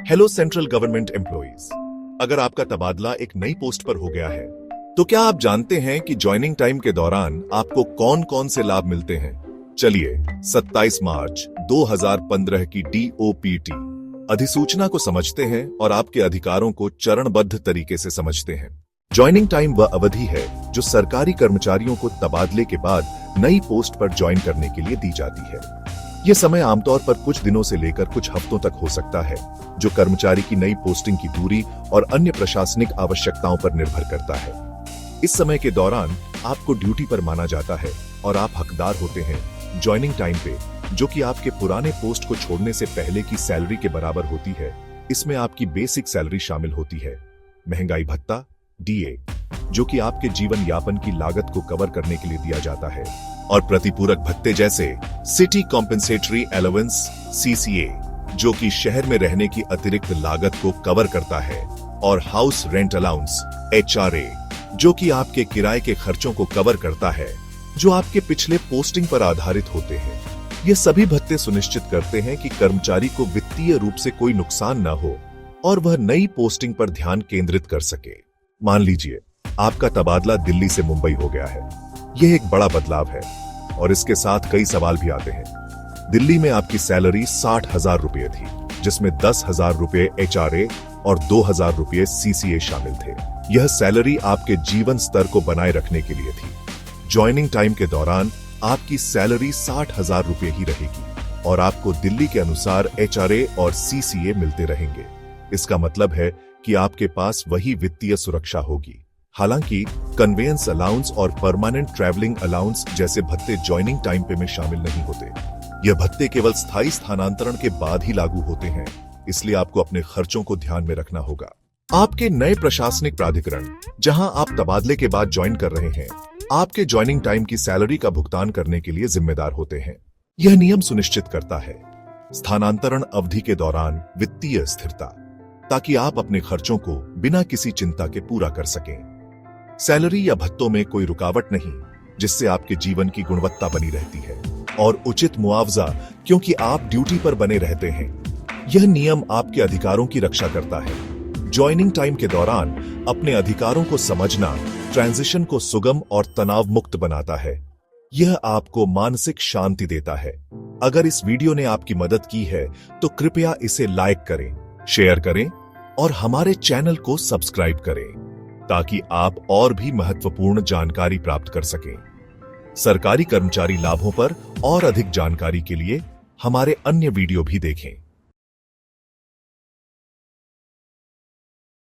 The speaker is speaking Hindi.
हेलो सेंट्रल गवर्नमेंट एम्प्लॉइज, अगर आपका तबादला एक नई पोस्ट पर हो गया है तो क्या आप जानते हैं कि ज्वाइनिंग टाइम के दौरान आपको कौन कौन से लाभ मिलते हैं? चलिए 27 मार्च 2015 की DOPT अधिसूचना को समझते हैं और आपके अधिकारों को चरणबद्ध तरीके से समझते हैं। ज्वाइनिंग टाइम वह अवधि है जो सरकारी कर्मचारियों को तबादले के बाद नई पोस्ट पर ज्वाइन करने के लिए दी जाती है। यह समय आमतौर पर कुछ दिनों से लेकर कुछ हफ्तों तक हो सकता है, जो कर्मचारी की नई पोस्टिंग की दूरी और अन्य प्रशासनिक आवश्यकताओं पर निर्भर करता है। इस समय के दौरान आपको ड्यूटी पर माना जाता है और आप हकदार होते हैं ज्वाइनिंग टाइम पे, जो कि आपके पुराने पोस्ट को छोड़ने से पहले की सैलरी के बराबर होती है। इसमें आपकी बेसिक सैलरी शामिल होती है, महंगाई भत्ता DA, जो कि आपके जीवन यापन की लागत को कवर करने के लिए दिया जाता है, और प्रतिपूरक भत्ते जैसे सिटी कॉम्पेंसेटरी अलाउंस CCA, जो कि शहर में रहने की अतिरिक्त लागत को कवर करता है, और हाउस रेंट अलाउंस HRA, जो कि आपके किराए के खर्चों को कवर करता है, जो आपके पिछले पोस्टिंग पर आधारित होते हैं। ये सभी भत्ते सुनिश्चित करते हैं कि कर्मचारी को वित्तीय रूप से कोई नुकसान न हो और वह नई पोस्टिंग पर ध्यान केंद्रित कर सके। मान लीजिए आपका तबादला दिल्ली से मुंबई हो गया है। यह एक बड़ा बदलाव है और इसके साथ कई सवाल भी आते हैं। दिल्ली में आपकी सैलरी 60,000 रुपये थी, जिसमें 10,000 रुपये HRA और 2,000 रुपये CCA शामिल थे। यह सैलरी आपके जीवन स्तर को बनाए रखने के लिए थी। ज्वाइनिंग टाइम के दौरान आपकी सैलरी 60,000 रुपये ही रहेगी और आपको दिल्ली के अनुसार HRA और CCA मिलते रहेंगे। इसका मतलब है कि आपके पास वही वित्तीय सुरक्षा होगी। हालांकि कन्वेंस अलाउंस और परमानेंट ट्रैवलिंग अलाउंस जैसे भत्ते ज्वाइनिंग टाइम पे में शामिल नहीं होते। यह भत्ते केवल स्थायी स्थानांतरण के बाद ही लागू होते हैं, इसलिए आपको अपने खर्चों को ध्यान में रखना होगा। आपके नए प्रशासनिक प्राधिकरण, जहां आप तबादले के बाद ज्वाइन कर रहे हैं, आपके ज्वाइनिंग टाइम की सैलरी का भुगतान करने के लिए जिम्मेदार होते हैं। यह नियम सुनिश्चित करता है स्थानांतरण अवधि के दौरान वित्तीय स्थिरता, ताकि आप अपने खर्चों को बिना किसी चिंता के पूरा कर सकें। सैलरी या भत्तों में कोई रुकावट नहीं, जिससे आपके जीवन की गुणवत्ता बनी रहती है, और उचित मुआवजा, क्योंकि आप ड्यूटी पर बने रहते हैं। यह नियम आपके अधिकारों की रक्षा करता है। ज्वाइनिंग टाइम के दौरान अपने अधिकारों को समझना ट्रांजिशन को सुगम और तनाव मुक्त बनाता है। यह आपको मानसिक शांति देता है। अगर इस वीडियो ने आपकी मदद की है तो कृपया इसे लाइक करें, शेयर करें और हमारे चैनल को सब्सक्राइब करें, ताकि आप और भी महत्वपूर्ण जानकारी प्राप्त कर सकें। सरकारी कर्मचारी लाभों पर और अधिक जानकारी के लिए हमारे अन्य वीडियो भी देखें।